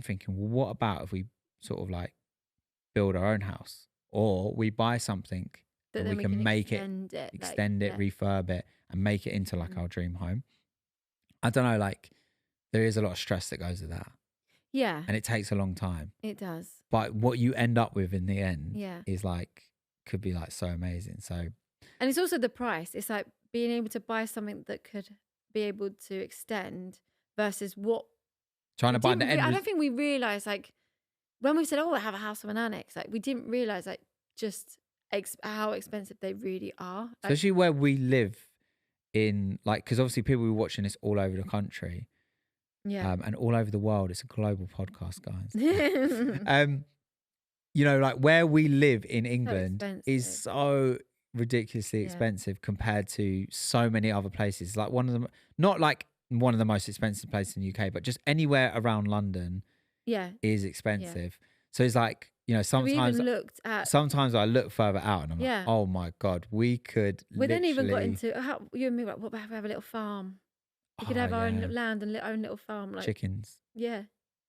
thinking, well, what about if we sort of like build our own house, or we buy something that we can make extend it, refurb it, and make it into like our dream home. I don't know, like there is a lot of stress that goes with that. Yeah. And it takes a long time. It does. But what you end up with in the end is like, could be like so amazing. So. And it's also the price. It's like being able to buy something that could be able to extend versus what. Trying to buy the end. I don't think we realised, like, when we said, oh, I have a house of an annex, like we didn't realise, like, just how expensive they really are. Like, Especially where we live in, like, because obviously people are watching this all over the country, yeah. and all over the world. It's a global podcast, guys. You know, like where we live in England is expensive. so ridiculously Yeah. expensive compared to so many other places. Like one of them, not like one of the most expensive places in the UK, but just anywhere around London Yeah. is expensive. So it's like, you know, So we sometimes even looked at. sometimes I look further out and I'm Yeah. like, oh my God, we could We then even got literally into how you and me were like, what about if we have a little farm? We could oh, have our own yeah, little land and own little farm, like chickens. yeah,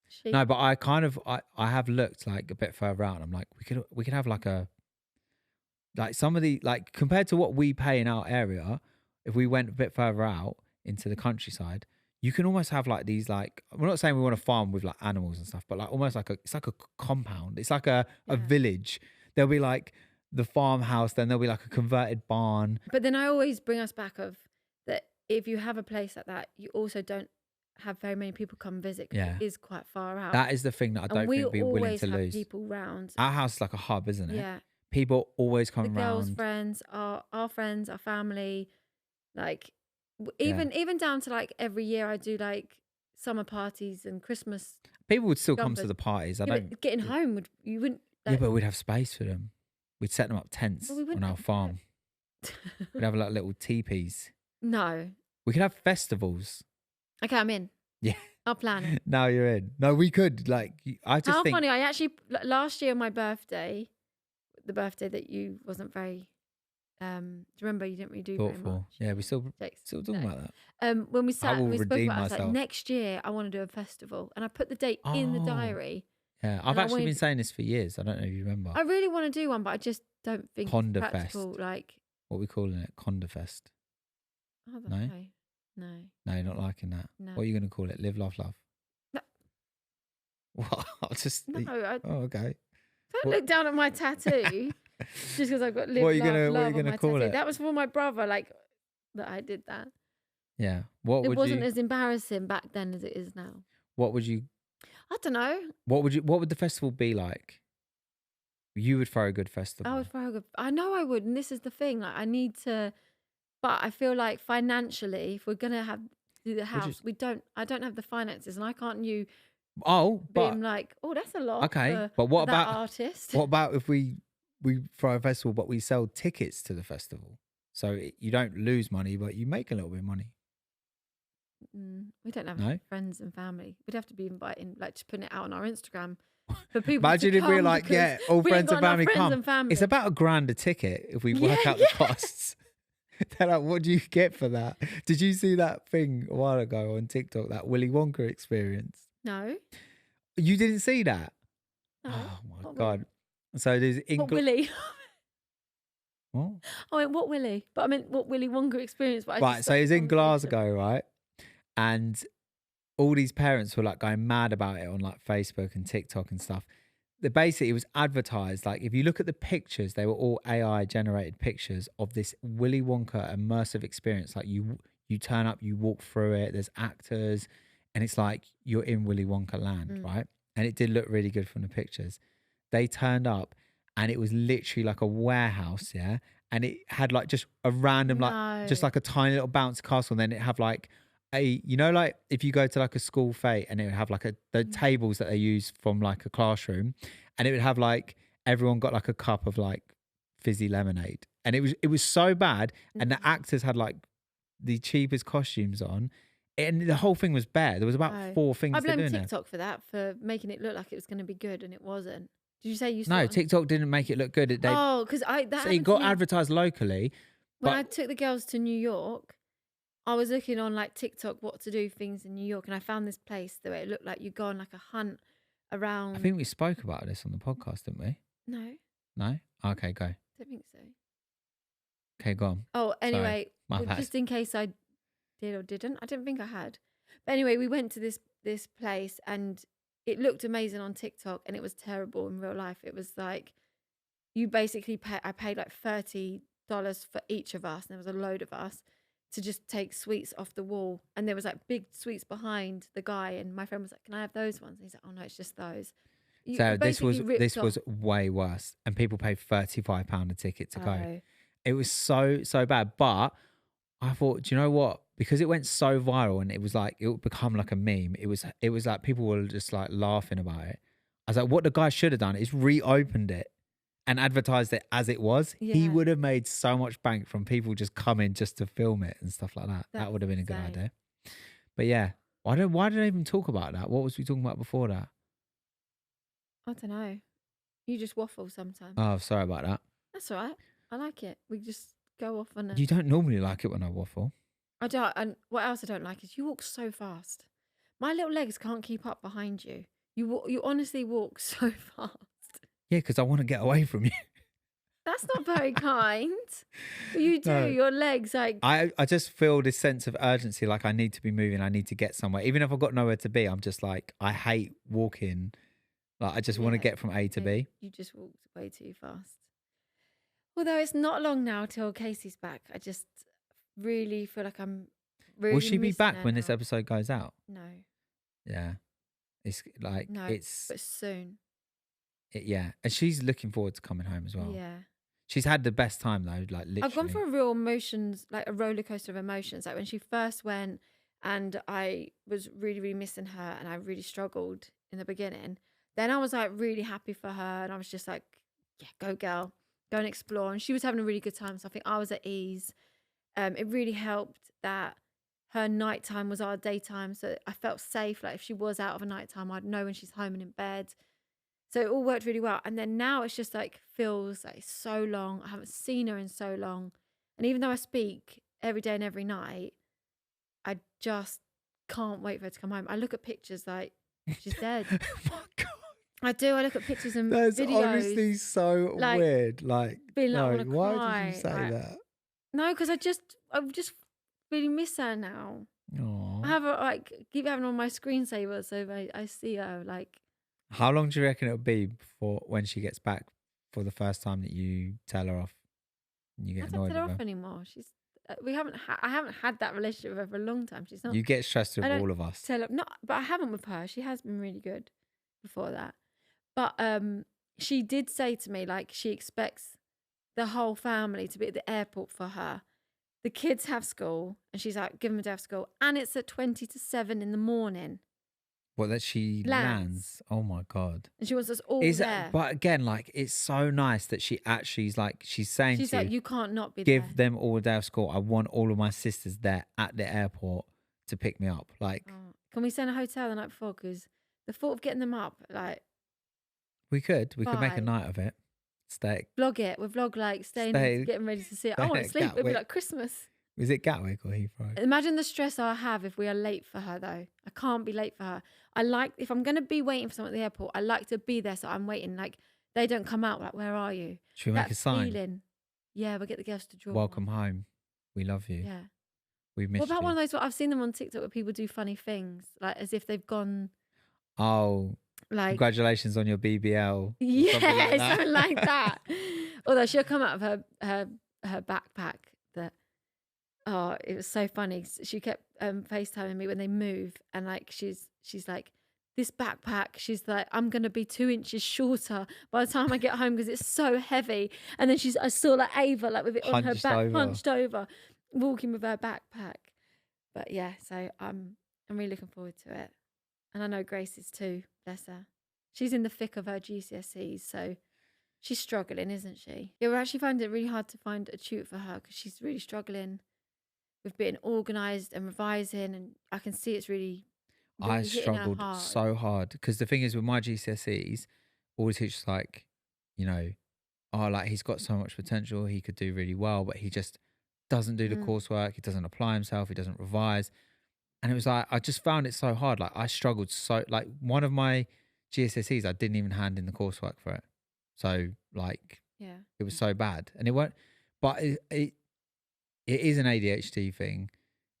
sheep. No, but I kind of I have looked like a bit further out and I'm like, we could have like a like some of the like compared to what we pay in our area, if we went a bit further out into the countryside, you can almost have like these like we're not saying we want to farm with like animals and stuff, but like almost like it's like a compound. It's like a Yeah. village. There'll be like the farmhouse, then there'll be like a converted barn. But then I always bring us back of that if you have a place like that, you also don't have very many people come visit. 'Cause Yeah. it is quite far out. That is the thing that I don't and we think we'd be willing always to have lose. people round. Our house is like a hub, isn't it? Yeah, People always the come girls' round. friends, our friends, our family, like Yeah. even down to like every year I do like summer parties and Christmas. People would still come to jumpers. the parties. I Yeah, don't. but getting home you wouldn't. Yeah, Like, but we'd have space for them. We'd set them up tents Well, we on wouldn't our have- farm. We'd have like little teepees. no. We could have festivals. Okay, I'm in. Yeah. I'll plan it. Now you're in. No, we could. Like, I just How think. funny! I actually last year on my birthday, the birthday that you wasn't very. Do you remember you didn't really do very Thoughtful. much? Yeah, we still Jokes. talking No. about that. When we sat, will we spoke redeem about. I was like, myself. next year I want to do a festival, and I put the date in the Oh. diary. Yeah, I've And I actually been wanted- saying this for years. I don't know if you remember. I really want to do one, but I just don't think Conda it's practical. Fest. Like, What are we calling it? Conda Fest. I don't No? know. No. No, you're not liking that. No. What are you going to call it? Live, laugh, love. No. What? I'll just. No, I Oh, okay. don't What- look down at my tattoo just because I've got live, What are you laugh, gonna- what are you love on gonna my call tattoo. it? That was for my brother, like that I did that. Yeah. What It would wasn't you? as embarrassing back then as it is now. What would you? I don't know. What would you? What would the festival be like? You would throw a good festival. I would throw a good. I know I would, and this is the thing. Like, I need to, but I feel like financially, if we're gonna have do the house, I don't have the finances, and I can't. You Oh, but being like, oh, that's a lot. okay. For, But what for that about artist? what about if we throw a festival, but we sell tickets to the festival, so you don't lose money, but you make a little bit of money. We don't have No? friends and family. We'd have to be inviting, like, just putting it out on our Instagram for people. Imagine to if we were come like, because yeah, all we ain't friends and got enough family friends come. and family. It's about £1,000 a ticket if we work Yeah, out the yeah. costs. They're like, what do you get for that? Did you see that thing a while ago on TikTok, that Willy Wonka experience? No, You didn't see that? no. Oh my What God. So there's What Willy? What? I went, what Willy? But I meant what Willy Wonka experience. But I Right, just so stopped he's the in conversation. Glasgow, right? And all these parents were like going mad about it on like Facebook and TikTok and stuff. Basically, it was advertised. Like, if you look at the pictures, they were all AI generated pictures of this Willy Wonka immersive experience. Like, you turn up, you walk through it. There's actors, and it's like you're in Willy Wonka land, right? And it did look really good from the pictures. They turned up, and it was literally like a warehouse, yeah. And it had like just a random, like just No. like a tiny little bouncy castle. And then it have like like if you go to like a school fete, and it would have like the tables that they use from like a classroom, and it would have like everyone got like a cup of like fizzy lemonade, and it was so bad, and the actors had like the cheapest costumes on, and the whole thing was bare. There was about No. 4 things I to do blame in there. TikTok for that, for making it look like it was going to be good and it wasn't. Did you say you saw No, it on- TikTok didn't make it look good. because So happened it to got me advertised locally. when but- I took the girls to New York. I was looking on like TikTok what to do things in New York, and I found this place where it looked like you go on like a hunt around. I think we spoke about this on the podcast, didn't we? No, No? Okay, go. don't think so. Okay, go on. Oh, anyway, my bad. just in case I did or didn't, I didn't think I had. But anyway, we went to this place, and it looked amazing on TikTok, and it was terrible in real life. It was like you basically I paid like $30 for each of us, and there was a load of us, to just take sweets off the wall, and there was like big sweets behind the guy, and my friend was like, "Can I have those ones?" And he's like, "Oh no, it's just those." You So basically ripped this off. was way worse, and people paid £35 a ticket to go. Oh, It was so bad. But I thought, do you know what? Because it went so viral and it was like it would become like a meme. It was like people were just like laughing about it. I was like, what the guy should have done is reopened it and advertised it as it was. He yeah. would have made so much bank from people just coming just to film it and stuff like that. That That's would have been a good insane. idea. But yeah, why did I even talk about that? What was we talking about before that? I don't know. You just waffle sometimes. Oh, sorry about that. That's all right. I like it. We just go off on a. You don't normally like it when I waffle. I don't. And what else I don't like is you walk so fast. My little legs can't keep up behind you. You honestly walk so fast. Yeah, because I want to get away from you. That's not very kind. But you do. No. Your legs like. I just feel this sense of urgency, like I need to be moving, I need to get somewhere. Even if I've got nowhere to be, I'm just like, I hate walking. Like I just want to Yeah, get from A to B. You just walked way too fast. Although it's not long now till Casey's back. I just really feel like I'm really. Will she be missing back her when this now. episode goes out? No, Yeah. It's like, no, it's, but soon. yeah. And she's looking forward to coming home as well. Yeah. She's had the best time though, like literally. I've gone through a real emotions, like a roller coaster of emotions. Like when she first went, and I was really, really missing her, and I really struggled in the beginning. Then I was like really happy for her, and I was just like, "Yeah, go girl, go and explore." And she was having a really good time, so I think I was at ease. It really helped that her nighttime was our daytime, so I felt safe. Like if she was out of a nighttime, I'd know when she's home and in bed. So it all worked really well. And then now it's just like feels like so long. I haven't seen her in so long. And even though I speak every day and every night, I just can't wait for her to come home. I look at pictures like she's dead. Oh my God. I do. I look at pictures and That's videos. honestly so like, weird. Like, being like, I no, wanna why did you cry, say like- that? No, because I just really miss her now. Aww. I have her like keep having her on my screensaver so I see her like. How long do you reckon it'll be before when she gets back for the first time that you tell her off and you I get don't annoyed tell her with off her? anymore. She's I haven't had that relationship with her for a long time. She's not. You get stressed with I don't all of us. tell her not, but I haven't with her. She has been really good before that. But she did say to me like she expects the whole family to be at the airport for her. The kids have school, and she's like, give them a day of school, and it's at 20 to 7 in the morning, What, that she lands? Oh my God. and she wants us all Is there. that, but again, like it's so nice that she actually is like, she's saying She's to like, you, you can't not be give there. them all a day of school. I want all of my sisters there at the airport to pick me up. Like, Oh, can we stay in a hotel the night before? Because the thought of getting them up, like, we could make a Bye. night of it. Stay. vlog it. We vlog like staying Stay- in, getting ready to see it. I stay want at to sleep. It'd be Gatwick. like Christmas. Is it Gatwick or Heathrow? Imagine the stress I have if we are late for her, though. I can't be late for her. I like, if I'm going to be waiting for someone at the airport, I like to be there so I'm waiting. Like, they don't come out, like, where are you? Should we make That a sign? feeling. Yeah, we'll get the girls to draw. Welcome one. home. We love you. Yeah. We've missed What about you. one of those, I've seen them on TikTok where people do funny things, like as if they've gone, Oh, like, congratulations on your BBL. or yeah, something like that. Although she'll come out of her backpack that, oh, it was so funny. She kept FaceTiming me when they move, and like she's like, this backpack, she's like, I'm gonna be 2 inches shorter by the time I get home because it's so heavy. And then I saw like Ava like with it on her Hunched back, over. hunched over, walking with her backpack. But yeah, so I'm really looking forward to it, and I know Grace is too. Bless her. She's in the thick of her GCSEs, so she's struggling, isn't she? Yeah, we're actually finding it really hard to find a tutor for her because she's really struggling with being organised and revising, and I can see it's really I hitting her struggled hard. so hard because the thing is with my GCSEs, all the teachers like, you know, oh, like he's got so much potential, he could do really well, but he just doesn't do the coursework, he doesn't apply himself, he doesn't revise. And it was like, I just found it so hard. Like I struggled so, like one of my GCSEs, I didn't even hand in the coursework for it. So like, Yeah. it was so bad. And it won't, but it is an ADHD thing.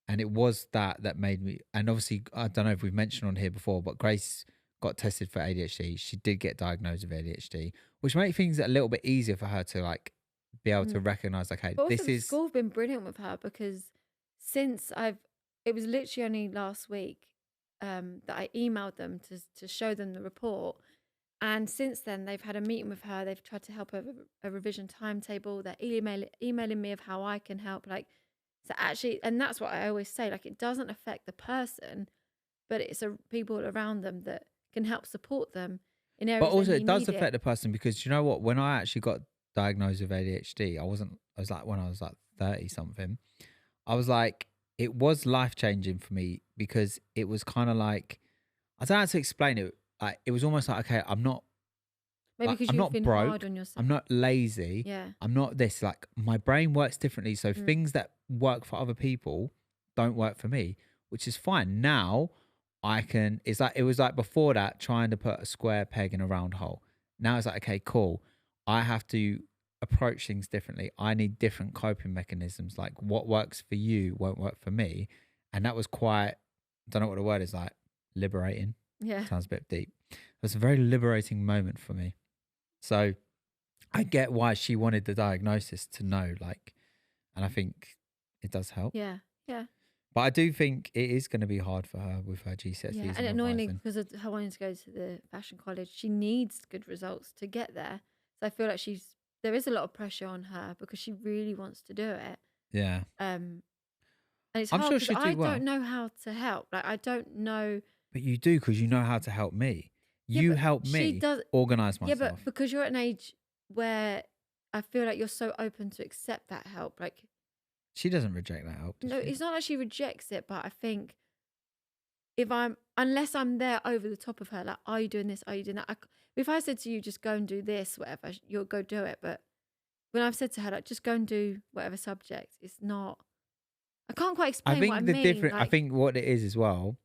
And it was that made me, and obviously, I don't know if we've mentioned on here before, but Grace got tested for ADHD. She did get diagnosed with ADHD, which made things a little bit easier for her to like be able to recognize, okay, But also this the is, school have been brilliant with her because since it was literally only last week that I emailed them to show them the report, And since then, they've had a meeting with her. They've tried to help her with a revision timetable. They're emailing me of how I can help. Like, so actually, and that's what I always say. Like, it doesn't affect the person, but it's people around them that can help support them in But areas also, they it does need affect it. the person because you know what? When I actually got diagnosed with ADHD, I was like, when I was like 30 something, I was like, it was life changing for me because it was kind of like, I don't know how to explain it. Like, it was almost like, okay, Maybe because I'm you've not been hard broke. on yourself. I'm not lazy. Yeah. I'm not this. Like, my brain works differently. So Mm. things that work for other people don't work for me, which is fine. Now I can, it's like, it was like before that, trying to put a square peg in a round hole. Now it's like, okay, cool. I have to approach things differently. I need different coping mechanisms. Like, what works for you won't work for me. And that was quite, I don't know what the word is, like, liberating. Yeah. Sounds a bit deep. It was a very liberating moment for me. So I get why she wanted the diagnosis to know, like, and I think it does help. Yeah. Yeah. But I do think it is going to be hard for her with her GCSEs Yeah. And and annoyingly, revising. because of her wanting to go to the fashion college, she needs good results to get there. So I feel like there is a lot of pressure on her because she really wants to do it. Yeah. And it's I'm hard sure because she'll I do well. don't know how to help. Like, I don't know. But you do because you know how to help me. Yeah, You but help she me does. organize Yeah, myself. but because you're at an age where I feel like you're so open to accept that help. Like, She doesn't reject that help, does no, she? it's not like she rejects it, but I think unless I'm there over the top of her, like, are you doing this? Are you doing that? If I said to you, just go and do this, whatever, you'll go do it. But when I've said to her, like, just go and do whatever subject, it's not, I can't quite I explain what I think the mean. different. I Like, think what it is as well.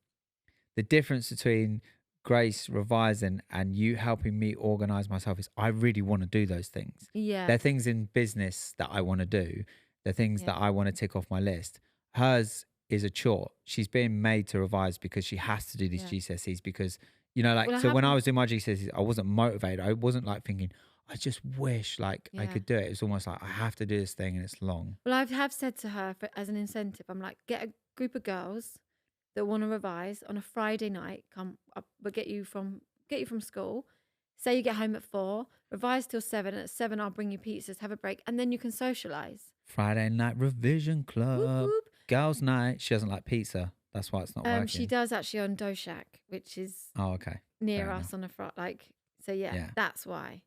The difference between Grace revising and you helping me organize myself is I really want to do those things. yeah, They're things in business that I want to do. They're things that yeah, I want to tick off my list. Hers is a chore. She's being made to revise because she has to do these yeah. GCSEs because, you know, like, Well, I so when I haven't, was doing my GCSEs, I wasn't motivated. I wasn't like thinking, I just wish like I yeah. could do it. It's almost like I have to do this thing and it's long. Well, I have said to her as an incentive, I'm like, get a group of girls that want to revise on a Friday night. We'll get you from school. Say you get home at 4, revise till 7, and at 7 I'll bring you pizzas, have a break, and then you can socialize. Friday night revision Whoop, club, whoop. girls' night. She doesn't like pizza. That's why it's not working. She does actually on Dough Shack, which is Oh, okay. near Fair us enough. on a Friday. Like, so yeah, Yeah. that's why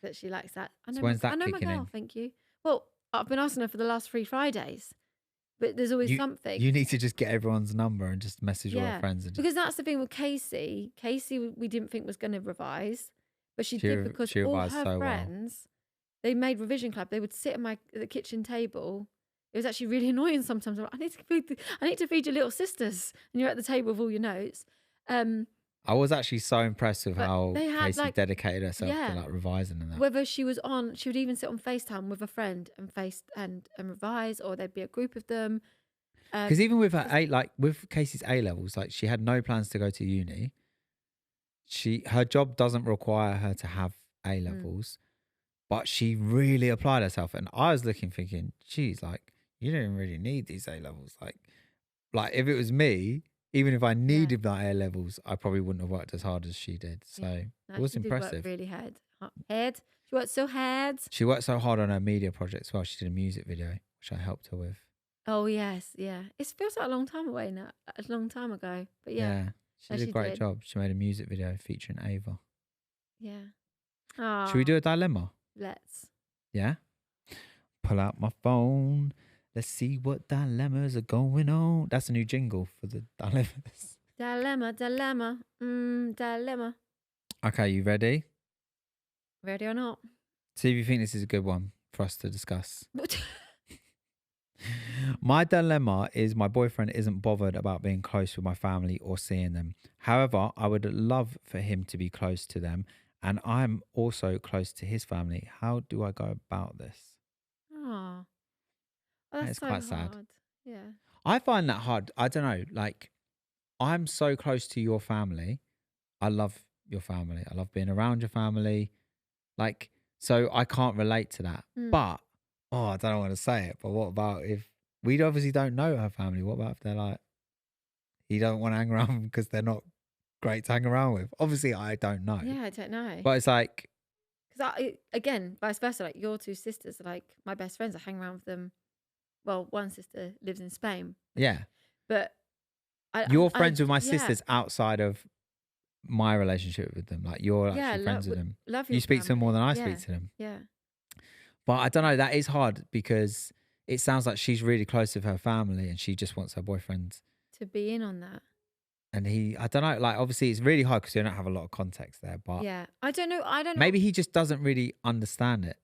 that she likes that. So when's that I know my kicking girl. in? Thank you. Well, I've been asking her for the last 3 Fridays, but there's always something. You need to just get everyone's number and just message all her Yeah, friends and just because that's the thing with Casey. Casey, we didn't think was going to revise, but she did because she all revised her so well. friends, they made revision club. They would sit at the kitchen table. It was actually really annoying sometimes. I'm like, I need to feed your little sisters, and you're at the table with all your notes. I was actually so impressed with But how they had, Casey like, dedicated herself yeah, to like revising and that. whether she was on, she would even sit on FaceTime with a friend and revise, or there'd be a group of them. Because even with her with Casey's A levels, like she had no plans to go to uni. Her job doesn't require her to have A levels, but she really applied herself. And I was thinking, geez, like you don't really need these A levels. Like if it was me, even if I needed my A levels, I probably wouldn't have worked as hard as she did. So it was she impressive. did work really hard. She worked so hard. She worked so hard on her media project as well. She did a music video, which I helped her with. Oh yes, yeah. It feels like a long time away now, a long time ago. But yeah, she did a great job. She made a music video featuring Ava. Yeah. Should we do a dilemma? Let's. Yeah. Pull out my phone. Let's see what dilemmas are going on. That's a new jingle for the dilemmas. Dilemma. Dilemma. Okay, you ready? Ready or not? See if you think this is a good one for us to discuss. My dilemma is my boyfriend isn't bothered about being close with my family or seeing them. However, I would love for him to be close to them, and I'm also close to his family. How do I go about this? Oh, that's It's so quite sad. hard. Yeah. I find that hard. I don't know. Like, I'm so close to your family. I love your family. I love being around your family. Like, so I can't relate to that. But, I don't want to say it, but what about if we obviously don't know her family? What about if they're like, he doesn't want to hang around because they're not great to hang around with. Obviously, I don't know. Yeah, I don't know. But it's like, Because again, vice versa, like your two sisters are like my best friends. I hang around with them. Well, one sister lives in Spain, yeah. but You're friends with my yeah, sisters outside of my relationship with them. Like, you're yeah, actually friends with them. love You your speak to them more than I family. speak to them. Yeah, But I don't know. That is hard because it sounds like she's really close with her family and she just wants her boyfriend. to be in on that. And I don't know. Like, obviously, it's really hard because you don't have a lot of context there. But Yeah, I don't know. I don't know. maybe he just doesn't really understand it,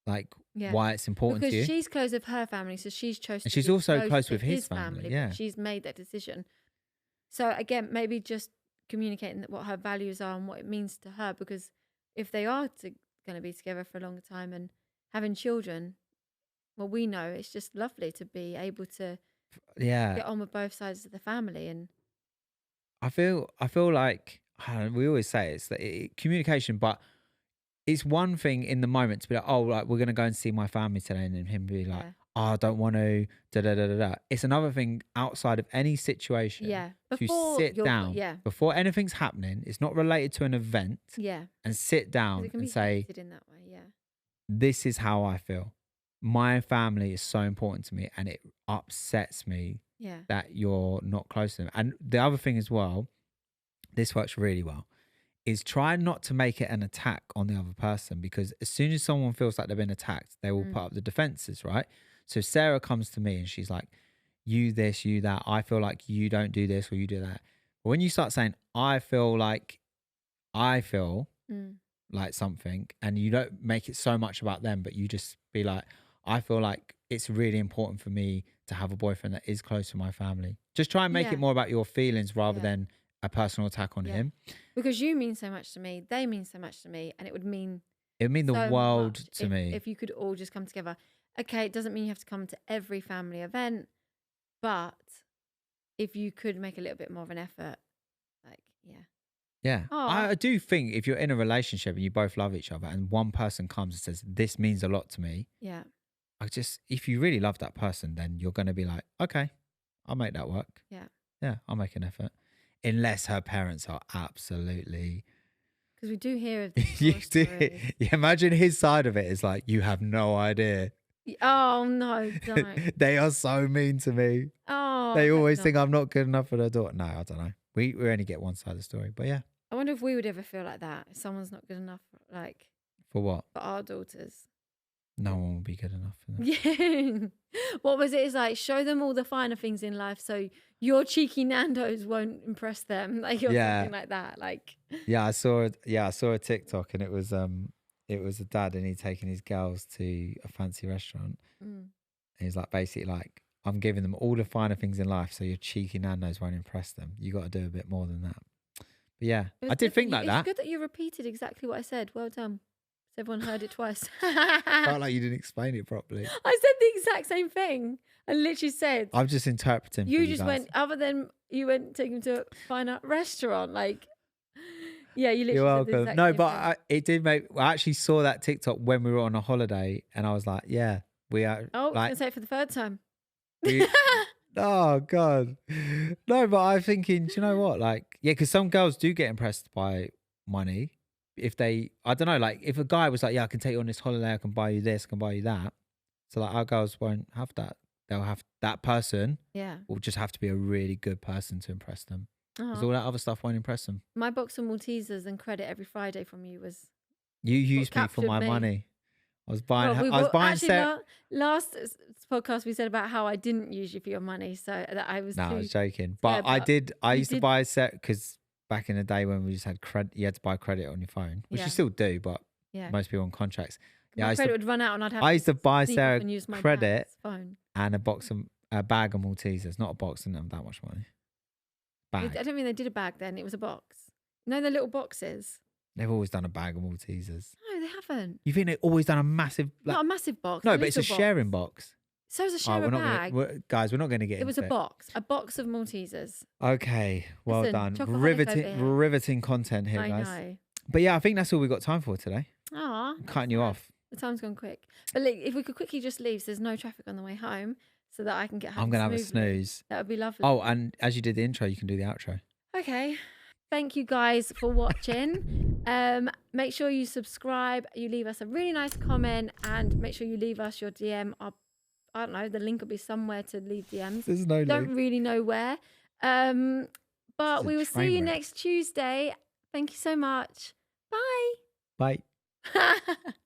like Yeah. why it's important Because to you. she's close with her family, so she's chosen. And to she's be also close to with his family, but yeah. she's made that decision. So again, maybe just communicating what her values are and what it means to her. Because if they are going to be together for a longer time and having children, well, we know it's just lovely to be able to Yeah. get on with both sides of the family. And I feel like we always say it's that communication, but it's one thing in the moment to be like, oh, like we're gonna go and see my family today, and then him be like, yeah, oh, I don't want to, da da da da da. It's another thing outside of any situation yeah, to sit down yeah, before anything's happening. It's not related to an event, yeah, and sit 'cause down it can and be say, heated in that way. Yeah, this is how I feel. My family is so important to me, and it upsets me yeah, that you're not close to them. And the other thing as well, this works really well, is try not to make it an attack on the other person, because as soon as someone feels like they've been attacked, they will put up the defenses, right? So Sarah comes to me and she's like, you this, you that, I feel like you don't do this or you do that. But when you start saying, I feel like something, and you don't make it so much about them, but you just be like, I feel like it's really important for me to have a boyfriend that is close to my family. Just try and make Yeah. it more about your feelings rather Yeah. than a personal attack on Yeah. him. Because you mean so much to me, they mean so much to me, and it would mean It would mean the so world much to me. if you could all just come together. Okay, it doesn't mean you have to come to every family event, but if you could make a little bit more of an effort, like, yeah. Yeah. Aw. I do think if you're in a relationship and you both love each other and one person comes and says, this means a lot to me, Yeah. if you really love that person, then you're going to be like, okay, I'll make that work. Yeah. Yeah, I'll make an effort. Unless her parents are absolutely... Because we do hear of these you horror do. stories. Yeah, imagine his side of it is like, you have no idea. Oh, no, don't. They are so mean to me. Oh. They I hope always not. think I'm not good enough for their daughter. No, I don't know. We only get one side of the story, but yeah. I wonder if we would ever feel like that, if someone's not good enough, like, For what? for our daughters. No one will be good enough for them. Yeah. What was it? It's like, show them all the finer things in life so your cheeky Nando's won't impress them. Like, or Yeah. something like that. Like, Yeah, I saw a TikTok, and it was a dad, and he'd taken his girls to a fancy restaurant. And he's like, basically like, I'm giving them all the finer things in life so your cheeky Nando's won't impress them. You got to do a bit more than that. But yeah, it was I did good think that like you, that. It's good that you repeated exactly what I said. Well done. So everyone heard it twice. Felt like you didn't explain it properly. I said the exact same thing. I literally said, I'm just interpreting. you for just guys. went, other than you went take him to a fine art restaurant. Like, yeah, you literally You're said the welcome. exact No, same but thing. it did make. I actually saw that TikTok when we were on a holiday, and I was like, yeah, we are. Oh, I was like, going to say it for the third time. we- oh God, no. But I'm thinking, do you know what? Like, yeah, because some girls do get impressed by money. If they, I don't know, like if a guy was like, yeah, I can take you on this holiday, I can buy you this, I can buy you that. So like our girls won't have that. They'll have that person. Yeah. Will just have to be a really good person to impress them. Because Oh. all that other stuff won't impress them. My box of Maltesers and credit every Friday from you was You used me for captured my me. money. I was buying. Well, I was buying actually, set. last podcast we said about how I didn't use you for your money, so that I was No, I too. was joking. Yeah, But I but did. I you used to did- buy a set because back in the day when we just had credit, you had to buy credit on your phone, which Yeah. you still do, but Yeah, most people on contracts. Yeah, I my used credit to, would run out, and I'd have. I used to buy sneak off Sarah and use my credit dad's phone. and a bag of Maltesers. Not a box, didn't have that much money. I Bag. don't think they did a bag then. It was a box. No, the little boxes. They've always done a bag of Maltesers. No, they haven't. You think they've always done a massive? Like, Not a massive box. no, a but it's a little sharing box. So it's a Oh, share we're a not bag. guys. We're not going to get. It was into a box of Maltesers. Okay, well Listen, done. chocolate headache over here. Riveting content here, I guys. know. But yeah, I think that's all we got time for today. Aw, I'm cutting you off. the time's gone quick. But look, if we could quickly just leave, so there's no traffic on the way home, so that I can get home. I'm gonna have a smoothly. snooze. That would be lovely. Oh, and as you did the intro, you can do the outro. Okay. thank you guys for watching. Make sure you subscribe, you leave us a really nice comment, and make sure you leave us your DM. I don't know, the link will be somewhere to leave DMs. There's no Don't link. really know where. But we will see you next Tuesday. Thank you so much. Bye. Bye.